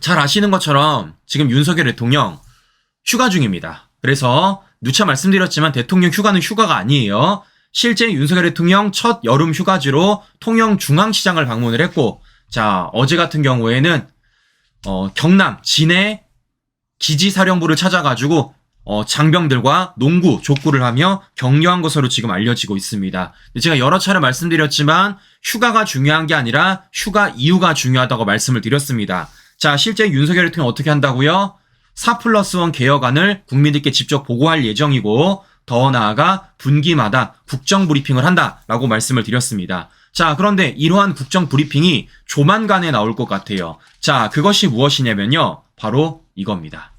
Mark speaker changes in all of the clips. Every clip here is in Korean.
Speaker 1: 잘 아시는 것처럼 지금 윤석열 대통령 휴가 중입니다. 그래서 누차 말씀드렸지만 대통령 휴가는 휴가가 아니에요. 실제 윤석열 대통령 첫 여름 휴가지로 통영중앙시장을 방문을 했고, 자, 어제 같은 경우에는 경남 진해 기지사령부를 찾아가지고 장병들과 농구, 족구를 하며 격려한 것으로 지금 알려지고 있습니다. 제가 여러 차례 말씀드렸지만 휴가가 중요한 게 아니라 휴가 이유가 중요하다고 말씀을 드렸습니다. 자, 실제 윤석열 대통령 어떻게 한다고요? 4+1 개혁안을 국민들께 직접 보고할 예정이고, 더 나아가 분기마다 국정브리핑을 한다라고 말씀을 드렸습니다. 자, 그런데 이러한 국정브리핑이 조만간에 나올 것 같아요. 자, 그것이 무엇이냐면요, 바로 이겁니다.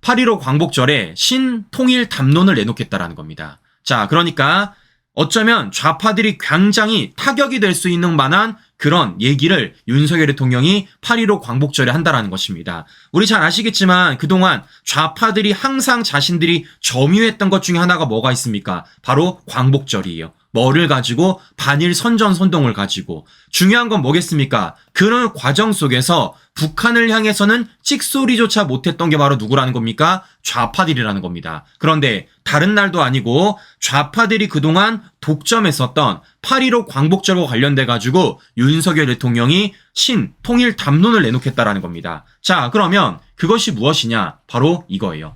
Speaker 1: 8.15 광복절에 신통일 담론을 내놓겠다라는 겁니다. 자, 그러니까 어쩌면 좌파들이 굉장히 타격이 될 수 있는 만한 그런 얘기를 윤석열 대통령이 8.15 광복절에 한다라는 것입니다. 우리 잘 아시겠지만 그동안 좌파들이 항상 자신들이 점유했던 것 중에 하나가 뭐가 있습니까? 바로 광복절이에요. 뭐를 가지고? 반일 선전선동을 가지고. 중요한 건 뭐겠습니까? 그런 과정 속에서 북한을 향해서는 찍소리조차 못했던 게 바로 누구라는 겁니까? 좌파들이라는 겁니다. 그런데 다른 날도 아니고 좌파들이 그동안 독점했었던 8.15 광복절과 관련돼 가지고 윤석열 대통령이 신통일 담론을 내놓겠다라는 겁니다. 자, 그러면 그것이 무엇이냐? 바로 이거예요.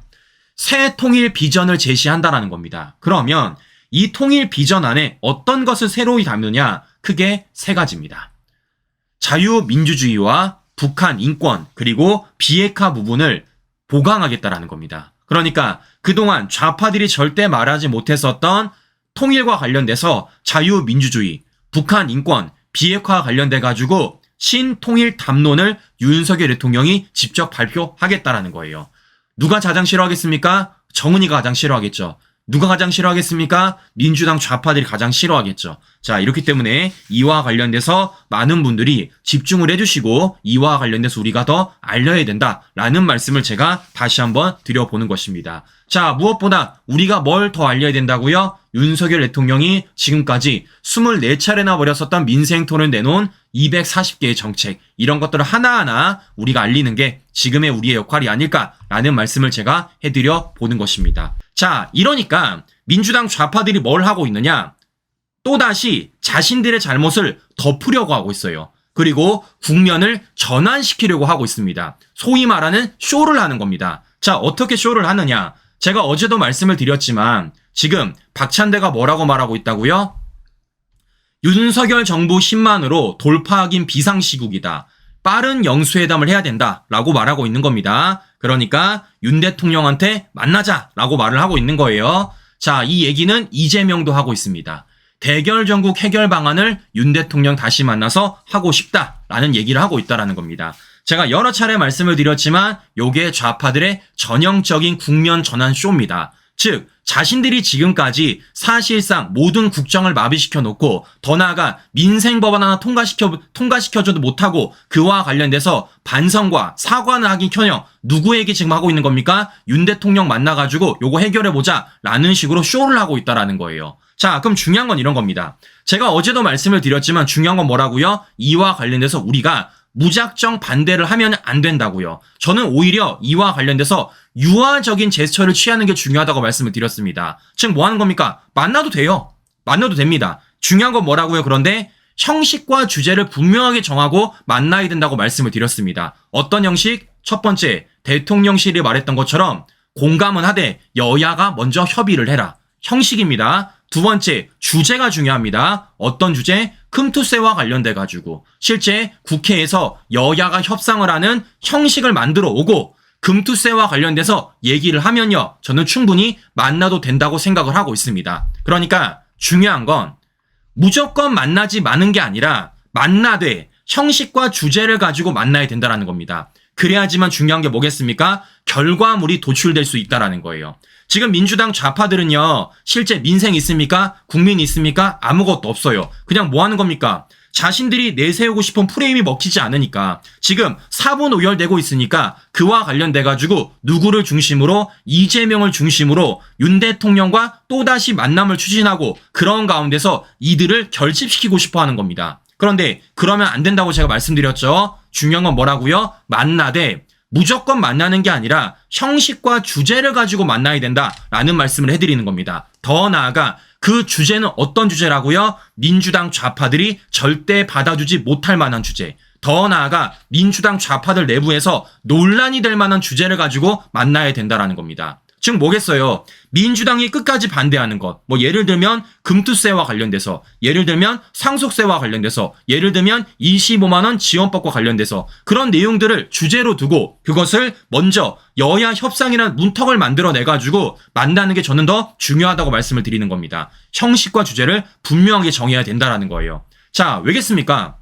Speaker 1: 새 통일 비전을 제시한다라는 겁니다. 그러면 이 통일 비전 안에 어떤 것을 새로이 담느냐? 크게 세 가지입니다. 자유민주주의와 북한 인권, 그리고 비핵화 부분을 보강하겠다라는 겁니다. 그러니까 그동안 좌파들이 절대 말하지 못했었던 통일과 관련돼서 자유민주주의, 북한 인권, 비핵화 관련돼 가지고 신통일 담론을 윤석열 대통령이 직접 발표하겠다라는 거예요. 누가 가장 싫어하겠습니까? 정은이가 가장 싫어하겠죠. 누가 가장 싫어하겠습니까? 민주당 좌파들이 가장 싫어하겠죠. 자, 이렇기 때문에 이와 관련돼서 많은 분들이 집중을 해주시고 이와 관련돼서 우리가 더 알려야 된다라는 말씀을 제가 다시 한번 드려보는 것입니다. 자, 무엇보다 우리가 뭘 더 알려야 된다고요? 윤석열 대통령이 지금까지 24차례나 벌였었던 민생토론을 내놓은 240개의 정책, 이런 것들을 하나하나 우리가 알리는 게 지금의 우리의 역할이 아닐까라는 말씀을 제가 해드려 보는 것입니다. 자, 이러니까 민주당 좌파들이 뭘 하고 있느냐? 또다시 자신들의 잘못을 덮으려고 하고 있어요. 그리고 국면을 전환시키려고 하고 있습니다. 소위 말하는 쇼를 하는 겁니다. 자, 어떻게 쇼를 하느냐? 제가 어제도 말씀을 드렸지만 지금 박찬대가 뭐라고 말하고 있다고요? 윤석열 정부 10만으로 돌파하긴 비상시국이다. 빠른 영수회담을 해야 된다라고 말하고 있는 겁니다. 그러니까 윤 대통령한테 만나자라고 말을 하고 있는 거예요. 자, 이 얘기는 이재명도 하고 있습니다. 대결 전국 해결 방안을 윤 대통령 다시 만나서 하고 싶다라는 얘기를 하고 있다라는 겁니다. 제가 여러 차례 말씀을 드렸지만 요게 좌파들의 전형적인 국면 전환 쇼입니다. 즉, 자신들이 지금까지 사실상 모든 국정을 마비시켜 놓고 더 나아가 민생법안 하나 통과시켜줘도 못하고 그와 관련돼서 반성과 사과는 하긴커녕 누구에게 지금 하고 있는 겁니까? 윤 대통령 만나가지고 요거 해결해보자 라는 식으로 쇼를 하고 있다라는 거예요. 자, 그럼 중요한 건 이런 겁니다. 제가 어제도 말씀을 드렸지만 중요한 건 뭐라고요? 이와 관련돼서 우리가 무작정 반대를 하면 안 된다고요. 저는 오히려 이와 관련돼서 유화적인 제스처를 취하는 게 중요하다고 말씀을 드렸습니다. 즉 뭐 하는 겁니까? 만나도 돼요. 만나도 됩니다. 중요한 건 뭐라고요? 그런데 형식과 주제를 분명하게 정하고 만나야 된다고 말씀을 드렸습니다. 어떤 형식? 첫 번째, 대통령실이 말했던 것처럼 공감은 하되 여야가 먼저 협의를 해라. 형식입니다. 두 번째, 주제가 중요합니다. 어떤 주제? 금투세와 관련돼 가지고 실제 국회에서 여야가 협상을 하는 형식을 만들어 오고 금투세와 관련돼서 얘기를 하면요, 저는 충분히 만나도 된다고 생각을 하고 있습니다. 그러니까 중요한 건 무조건 만나지 마는 게 아니라 만나되 형식과 주제를 가지고 만나야 된다는 겁니다. 그래야지만 중요한 게 뭐겠습니까? 결과물이 도출될 수 있다는 거예요. 지금 민주당 좌파들은요, 실제 민생 있습니까? 국민 있습니까? 아무것도 없어요. 그냥 뭐 하는 겁니까? 자신들이 내세우고 싶은 프레임이 먹히지 않으니까 지금 사분 오열되고 있으니까 그와 관련돼가지고 누구를 중심으로, 이재명을 중심으로 윤 대통령과 또다시 만남을 추진하고 그런 가운데서 이들을 결집시키고 싶어 하는 겁니다. 그런데 그러면 안 된다고 제가 말씀드렸죠. 중요한 건 뭐라고요? 만나되 무조건 만나는 게 아니라 형식과 주제를 가지고 만나야 된다라는 말씀을 해드리는 겁니다. 더 나아가 그 주제는 어떤 주제라고요? 민주당 좌파들이 절대 받아주지 못할 만한 주제. 더 나아가 민주당 좌파들 내부에서 논란이 될 만한 주제를 가지고 만나야 된다라는 겁니다. 즉 뭐겠어요? 민주당이 끝까지 반대하는 것. 뭐 예를 들면 금투세와 관련돼서, 예를 들면 상속세와 관련돼서, 예를 들면 25만 원 지원법과 관련돼서 그런 내용들을 주제로 두고 그것을 먼저 여야 협상이라는 문턱을 만들어내 가지고 만나는 게 저는 더 중요하다고 말씀을 드리는 겁니다. 형식과 주제를 분명하게 정해야 된다라는 거예요. 자, 왜겠습니까?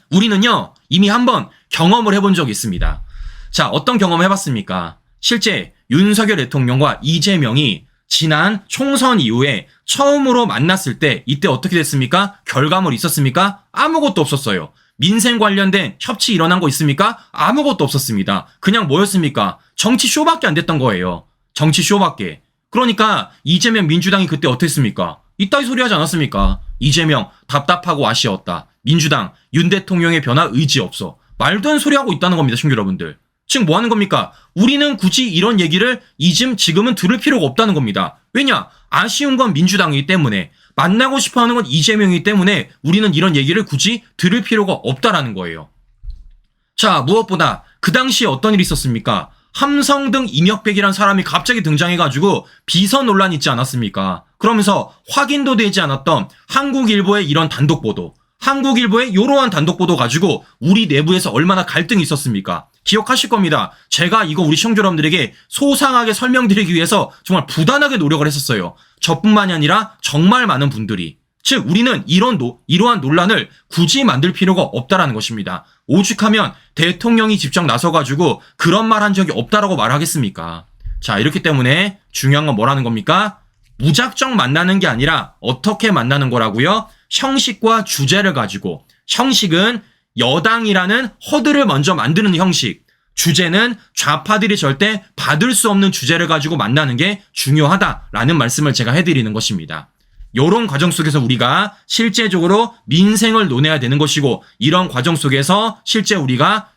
Speaker 1: 우리는요 이미 한번 경험을 해본 적이 있습니다. 자, 어떤 경험을 해봤습니까? 실제 윤석열 대통령과 이재명이 지난 총선 이후에 처음으로 만났을 때 이때 어떻게 됐습니까? 결과물이 있었습니까? 아무것도 없었어요. 민생 관련된 협치 일어난 거 있습니까? 아무것도 없었습니다. 그냥 뭐였습니까? 정치 쇼밖에 안 됐던 거예요. 정치 쇼밖에. 그러니까 이재명 민주당이 그때 어땠습니까? 이따위 소리 하지 않았습니까? 이재명 답답하고 아쉬웠다. 민주당 윤 대통령의 변화 의지 없어. 말도 안 소리 하고 있다는 겁니다. 시청자 여러분들. 지금 뭐 하는 겁니까? 우리는 굳이 이런 얘기를 지금은 들을 필요가 없다는 겁니다. 왜냐? 아쉬운 건 민주당이기 때문에, 만나고 싶어 하는 건 이재명이기 때문에 우리는 이런 얘기를 굳이 들을 필요가 없다라는 거예요. 자, 무엇보다 그 당시에 어떤 일이 있었습니까? 함성등 이명백이라는 사람이 갑자기 등장해가지고 비선 논란 있지 않았습니까? 그러면서 확인도 되지 않았던 한국일보의 이런 단독 보도, 한국일보의 이러한 단독 보도 가지고 우리 내부에서 얼마나 갈등이 있었습니까? 기억하실 겁니다. 제가 이거 우리 시청자 여러분들에게 소상하게 설명드리기 위해서 정말 부단하게 노력을 했었어요. 저뿐만이 아니라 정말 많은 분들이. 즉 우리는 이러한 논란을 굳이 만들 필요가 없다라는 것입니다. 오죽하면 대통령이 직접 나서가지고 그런 말 한 적이 없다라고 말하겠습니까? 자, 이렇기 때문에 중요한 건 뭐라는 겁니까? 무작정 만나는 게 아니라 어떻게 만나는 거라고요? 형식과 주제를 가지고. 형식은 여당이라는 허들을 먼저 만드는 형식, 주제는 좌파들이 절대 받을 수 없는 주제를 가지고 만나는 게 중요하다라는 말씀을 제가 해드리는 것입니다. 이런 과정 속에서 우리가 실제적으로 민생을 논해야 되는 것이고, 이런 과정 속에서 실제 우리가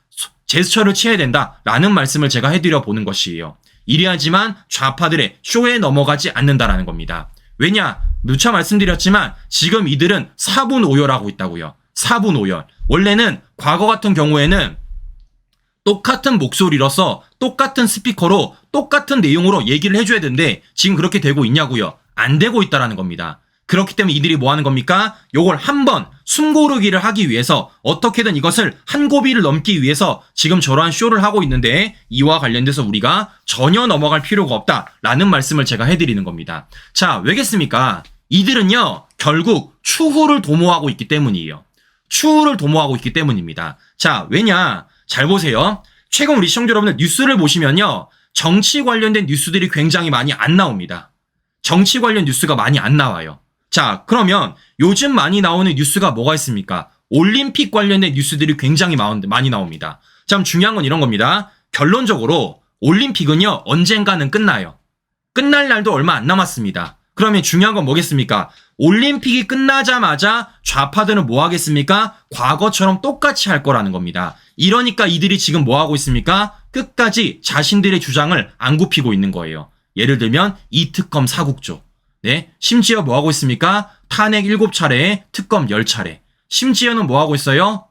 Speaker 1: 제스처를 취해야 된다라는 말씀을 제가 해드려 보는 것이에요. 이래야지만 좌파들의 쇼에 넘어가지 않는다라는 겁니다. 왜냐? 누차 말씀드렸지만 지금 이들은 사분오열하고 있다고요. 사분오열. 원래는 과거 같은 경우에는 똑같은 목소리로서 똑같은 스피커로 똑같은 내용으로 얘기를 해줘야 되는데 지금 그렇게 되고 있냐고요? 안 되고 있다라는 겁니다. 그렇기 때문에 이들이 뭐 하는 겁니까? 요걸 한번 숨고르기를 하기 위해서 어떻게든 이것을 한 고비를 넘기 위해서 지금 저러한 쇼를 하고 있는데, 이와 관련돼서 우리가 전혀 넘어갈 필요가 없다라는 말씀을 제가 해드리는 겁니다. 자, 왜겠습니까? 이들은요 결국 추후를 도모하고 있기 때문이에요. 추후를 도모하고 있기 때문입니다. 자, 왜냐? 잘 보세요. 최근 우리 시청자 여러분들 뉴스를 보시면요, 정치 관련된 뉴스들이 굉장히 많이 안 나옵니다. 정치 관련 뉴스가 많이 안 나와요. 자, 그러면 요즘 많이 나오는 뉴스가 뭐가 있습니까? 올림픽 관련된 뉴스들이 굉장히 많이 나옵니다. 참 중요한 건 이런 겁니다. 결론적으로 올림픽은요 언젠가는 끝나요. 끝날 날도 얼마 안 남았습니다. 그러면 중요한 건 뭐겠습니까? 올림픽이 끝나자마자 좌파들은 뭐 하겠습니까? 과거처럼 똑같이 할 거라는 겁니다. 이러니까 이들이 지금 뭐 하고 있습니까? 끝까지 자신들의 주장을 안 굽히고 있는 거예요. 예를 들면 이 특검 사국조. 네, 심지어 뭐 하고 있습니까? 탄핵 7차례에 특검 10차례. 심지어는 뭐 하고 있어요?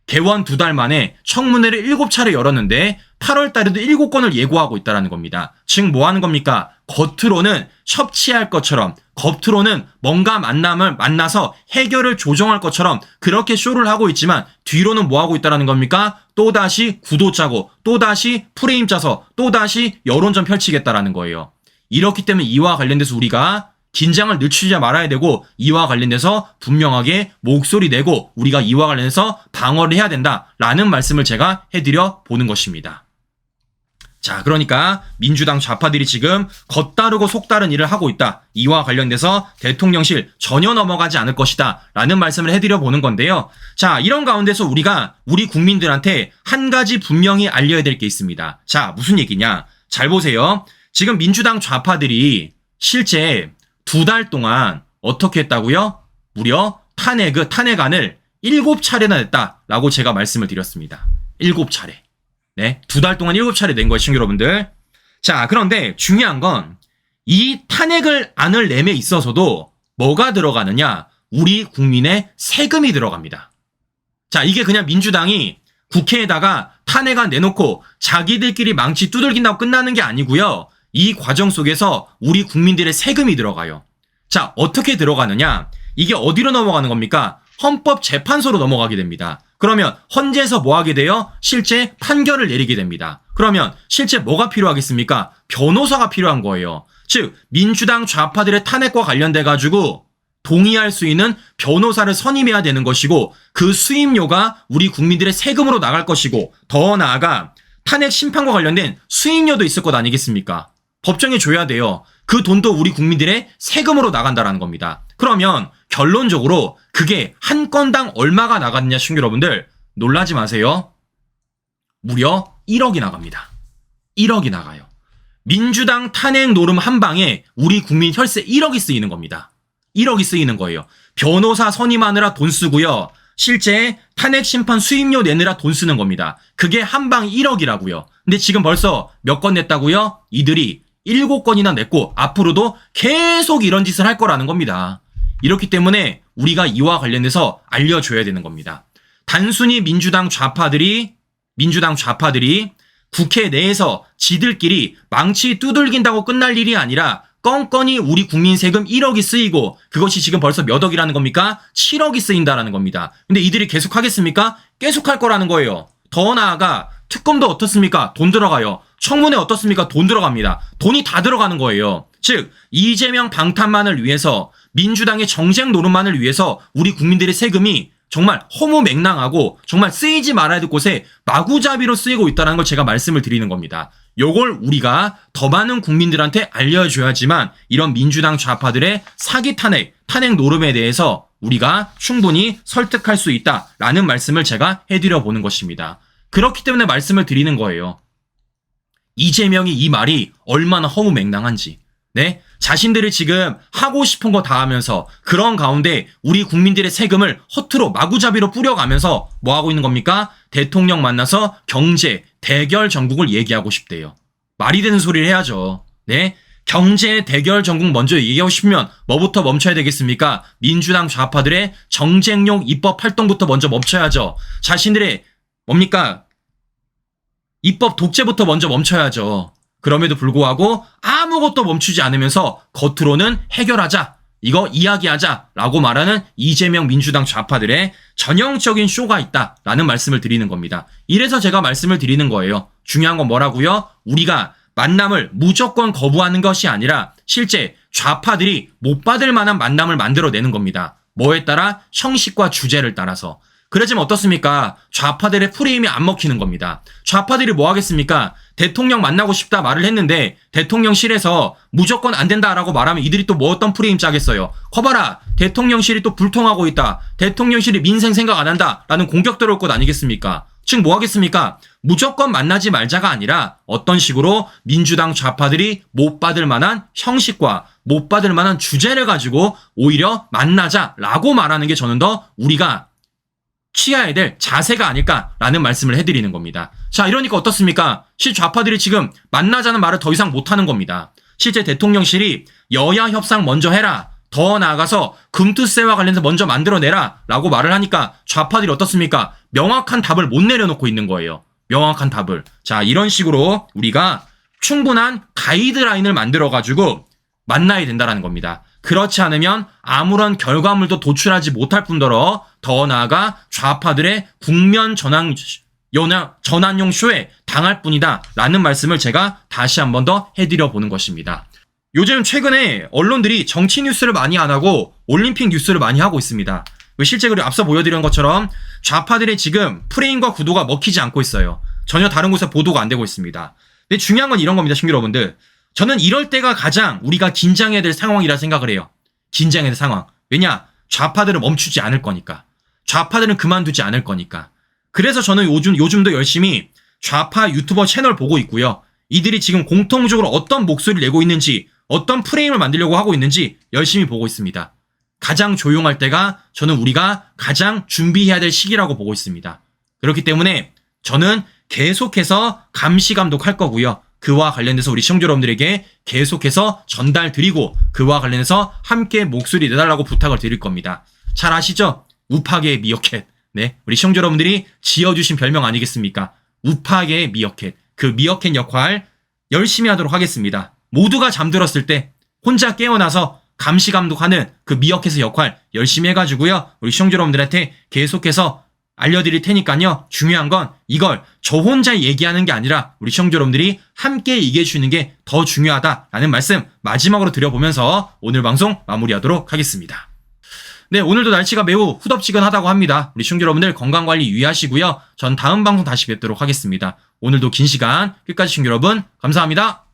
Speaker 1: 개원 2달 만에 청문회를 7차례 열었는데 8월 달에도 7건을 예고하고 있다는 겁니다. 즉 뭐 하는 겁니까? 겉으로는 협치할 것처럼, 겉으로는 뭔가 만나서 해결을 조정할 것처럼 그렇게 쇼를 하고 있지만 뒤로는 뭐 하고 있다는 겁니까? 또다시 구도 짜고, 또다시 프레임 짜서, 또다시 여론전 펼치겠다라는 거예요. 이렇기 때문에 이와 관련돼서 우리가 긴장을 늦추지 말아야 되고, 이와 관련돼서 분명하게 목소리 내고 우리가 이와 관련해서 방어를 해야 된다라는 말씀을 제가 해드려 보는 것입니다. 자, 그러니까 민주당 좌파들이 지금 겉다르고 속다른 일을 하고 있다. 이와 관련돼서 대통령실 전혀 넘어가지 않을 것이다 라는 말씀을 해드려 보는 건데요. 자, 이런 가운데서 우리가 우리 국민들한테 한 가지 분명히 알려야 될 게 있습니다. 자, 무슨 얘기냐? 잘 보세요. 지금 민주당 좌파들이 실제 2달 동안 어떻게 했다고요? 무려 탄핵안을 7차례나 냈다라고 제가 말씀을 드렸습니다. 7차례. 네, 2달 동안 7차례 낸 거예요, 친구 여러분들. 자, 그런데 중요한 건 이 탄핵을 안을 내에 있어서도 뭐가 들어가느냐? 우리 국민의 세금이 들어갑니다. 자, 이게 그냥 민주당이 국회에다가 탄핵안 내놓고 자기들끼리 망치 두들긴다고 끝나는 게 아니고요. 이 과정 속에서 우리 국민들의 세금이 들어가요. 자, 어떻게 들어가느냐? 이게 어디로 넘어가는 겁니까? 헌법재판소로 넘어가게 됩니다. 그러면 헌재에서 뭐 하게 돼요? 실제 판결을 내리게 됩니다. 그러면 실제 뭐가 필요하겠습니까? 변호사가 필요한 거예요. 즉 민주당 좌파들의 탄핵과 관련돼 가지고 동의할 수 있는 변호사를 선임해야 되는 것이고 그 수임료가 우리 국민들의 세금으로 나갈 것이고 더 나아가 탄핵 심판과 관련된 수임료도 있을 것 아니겠습니까? 법정에 줘야 돼요. 그 돈도 우리 국민들의 세금으로 나간다라는 겁니다. 그러면 결론적으로 그게 한 건당 얼마가 나갔느냐 친구 여러분들 놀라지 마세요. 무려 1억이 나갑니다. 1억이 나가요. 민주당 탄핵 노름 한 방에 우리 국민 혈세 1억이 쓰이는 겁니다. 1억이 쓰이는 거예요. 변호사 선임하느라 돈 쓰고요. 실제 탄핵 심판 수임료 내느라 돈 쓰는 겁니다. 그게 한 방 1억이라고요. 근데 지금 벌써 몇 건 냈다고요? 이들이 7건이나 냈고 앞으로도 계속 이런 짓을 할 거라는 겁니다. 이렇기 때문에 우리가 이와 관련해서 알려줘야 되는 겁니다. 단순히 민주당 좌파들이 국회 내에서 지들끼리 망치 두들긴다고 끝날 일이 아니라 껌껌이 우리 국민 세금 1억이 쓰이고 그것이 지금 벌써 몇 억이라는 겁니까? 7억이 쓰인다라는 겁니다. 근데 이들이 계속 하겠습니까? 계속 할 거라는 거예요. 더 나아가 특검도 어떻습니까? 돈 들어가요. 청문회 어떻습니까? 돈 들어갑니다. 돈이 다 들어가는 거예요. 즉 이재명 방탄만을 위해서 민주당의 정쟁 노름만을 위해서 우리 국민들의 세금이 정말 허무맹랑하고 정말 쓰이지 말아야 될 곳에 마구잡이로 쓰이고 있다는 걸 제가 말씀을 드리는 겁니다. 요걸 우리가 더 많은 국민들한테 알려줘야지만 이런 민주당 좌파들의 사기 탄핵 노름에 대해서 우리가 충분히 설득할 수 있다라는 말씀을 제가 해드려 보는 것입니다. 그렇기 때문에 말씀을 드리는 거예요. 이재명이 이 말이 얼마나 허무맹랑한지. 네? 자신들이 지금 하고 싶은 거 다 하면서 그런 가운데 우리 국민들의 세금을 허투루 마구잡이로 뿌려가면서 뭐 하고 있는 겁니까? 대통령 만나서 경제, 대결 전국을 얘기하고 싶대요. 말이 되는 소리를 해야죠. 네? 경제, 대결 전국 먼저 얘기하고 싶으면 뭐부터 멈춰야 되겠습니까? 민주당 좌파들의 정쟁용 입법 활동부터 먼저 멈춰야죠. 자신들의 뭡니까? 입법 독재부터 먼저 멈춰야죠. 그럼에도 불구하고 아무것도 멈추지 않으면서 겉으로는 해결하자, 이거 이야기하자 라고 말하는 이재명 민주당 좌파들의 전형적인 쇼가 있다라는 말씀을 드리는 겁니다. 이래서 제가 말씀을 드리는 거예요. 중요한 건 뭐라고요? 우리가 만남을 무조건 거부하는 것이 아니라 실제 좌파들이 못 받을 만한 만남을 만들어내는 겁니다. 뭐에 따라? 형식과 주제를 따라서. 그러지만 어떻습니까? 좌파들의 프레임이 안 먹히는 겁니다. 좌파들이 뭐 하겠습니까? 대통령 만나고 싶다 말을 했는데 대통령실에서 무조건 안 된다라고 말하면 이들이 또 뭐 어떤 프레임 짜겠어요? 커봐라, 대통령실이 또 불통하고 있다, 대통령실이 민생 생각 안 한다 라는 공격 들어올 것 아니겠습니까? 즉 뭐 하겠습니까? 무조건 만나지 말자가 아니라 어떤 식으로 민주당 좌파들이 못 받을 만한 형식과 못 받을 만한 주제를 가지고 오히려 만나자라고 말하는 게 저는 더 우리가 취해야 될 자세가 아닐까라는 말씀을 해드리는 겁니다. 자, 이러니까 어떻습니까? 실좌파들이 지금 만나자는 말을 더 이상 못하는 겁니다. 실제 대통령실이 여야 협상 먼저 해라, 더 나아가서 금투세와 관련해서 먼저 만들어내라 라고 말을 하니까 좌파들이 어떻습니까? 명확한 답을 못 내려놓고 있는 거예요. 명확한 답을. 자, 이런 식으로 우리가 충분한 가이드라인을 만들어가지고 만나야 된다는 겁니다. 그렇지 않으면 아무런 결과물도 도출하지 못할 뿐더러 더 나아가 좌파들의 국면 전환용 쇼에 당할 뿐이다 라는 말씀을 제가 다시 한 번 더 해드려 보는 것입니다. 요즘 최근에 언론들이 정치 뉴스를 많이 안 하고 올림픽 뉴스를 많이 하고 있습니다. 실제 그리고 앞서 보여드린 것처럼 좌파들의 지금 프레임과 구도가 먹히지 않고 있어요. 전혀 다른 곳에 보도가 안 되고 있습니다. 근데 중요한 건 이런 겁니다, 친구 여러분들. 저는 이럴 때가 가장 우리가 긴장해야 될 상황이라 생각을 해요. 긴장해야 될 상황. 왜냐? 좌파들은 멈추지 않을 거니까. 좌파들은 그만두지 않을 거니까. 그래서 저는 요즘도 열심히 좌파 유튜버 채널 보고 있고요. 이들이 지금 공통적으로 어떤 목소리를 내고 있는지, 어떤 프레임을 만들려고 하고 있는지 열심히 보고 있습니다. 가장 조용할 때가 저는 우리가 가장 준비해야 될 시기라고 보고 있습니다. 그렇기 때문에 저는 계속해서 감시 감독할 거고요. 그와 관련돼서 우리 시청자 여러분들에게 계속해서 전달 드리고 그와 관련해서 함께 목소리 내달라고 부탁을 드릴 겁니다. 잘 아시죠? 우파계의 미어캣. 네, 우리 시청자 여러분들이 지어주신 별명 아니겠습니까? 우파계의 미어캣. 그 미어캣 역할 열심히 하도록 하겠습니다. 모두가 잠들었을 때 혼자 깨어나서 감시 감독하는 그 미어캣의 역할 열심히 해가지고요. 우리 시청자 여러분들한테 계속해서 알려드릴 테니까요. 중요한 건 이걸 저 혼자 얘기하는 게 아니라 우리 시청자 여러분들이 함께 얘기해 주는 게 더 중요하다라는 말씀 마지막으로 드려보면서 오늘 방송 마무리하도록 하겠습니다. 네, 오늘도 날씨가 매우 후덥지근하다고 합니다. 우리 시청자 여러분들 건강관리 유의하시고요. 전 다음 방송 다시 뵙도록 하겠습니다. 오늘도 긴 시간 끝까지 시청자 여러분 감사합니다.